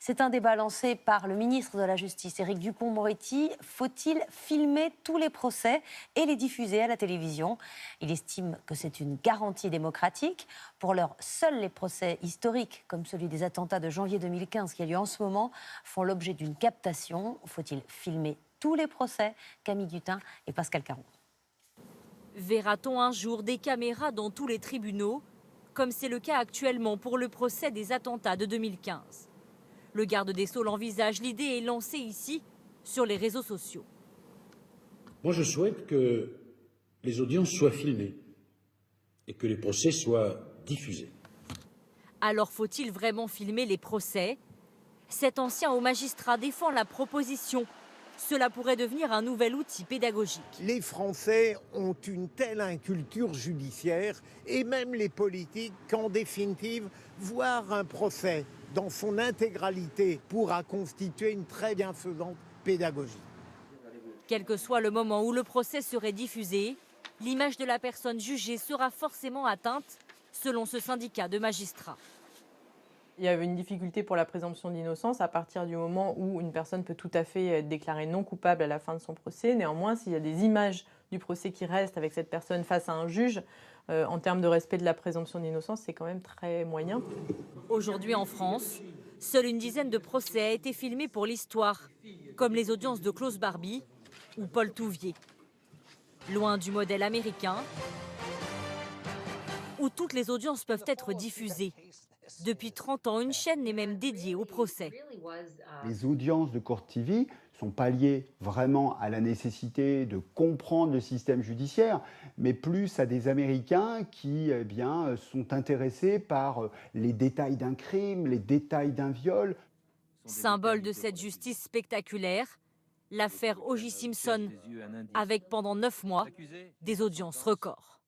C'est un débat lancé par le ministre de la Justice, Éric Dupond-Moretti. Faut-il filmer tous les procès et les diffuser à la télévision? Il estime que c'est une garantie démocratique. Pour l'heure, seuls les procès historiques, comme celui des attentats de janvier 2015 qui a lieu en ce moment, font l'objet d'une captation. Faut-il filmer tous les procès? Camille Gutin et Pascal Caron. Verra-t-on un jour des caméras dans tous les tribunaux, comme c'est le cas actuellement pour le procès des attentats de 2015? Le garde des Sceaux l'envisage, l'idée est lancée ici, sur les réseaux sociaux. Moi, je souhaite que les audiences soient filmées et que les procès soient diffusés. Alors faut-il vraiment filmer les procès? Cet ancien haut magistrat défend la proposition. Cela pourrait devenir un nouvel outil pédagogique. Les Français ont une telle inculture judiciaire, et même les politiques, qu'en définitive, voir un procès dans son intégralité pourra constituer une très bienfaisante pédagogie. Quel que soit le moment où le procès serait diffusé, l'image de la personne jugée sera forcément atteinte, selon ce syndicat de magistrats. Il y avait une difficulté pour la présomption d'innocence à partir du moment où une personne peut tout à fait être déclarée non coupable à la fin de son procès. Néanmoins, s'il y a des images du procès qui restent avec cette personne face à un juge, en termes de respect de la présomption d'innocence, c'est quand même très moyen. Aujourd'hui en France, seule une dizaine de procès a été filmés pour l'histoire, comme les audiences de Klaus Barbie ou Paul Touvier. Loin du modèle américain, où toutes les audiences peuvent être diffusées. Depuis 30 ans, une chaîne n'est même dédiée au procès. Les audiences de Court TV sont pas liées vraiment à la nécessité de comprendre le système judiciaire, mais plus à des Américains qui sont intéressés par les détails d'un crime, les détails d'un viol. Symbole de cette justice spectaculaire, l'affaire O.J. Simpson, avec pendant 9 mois des audiences records.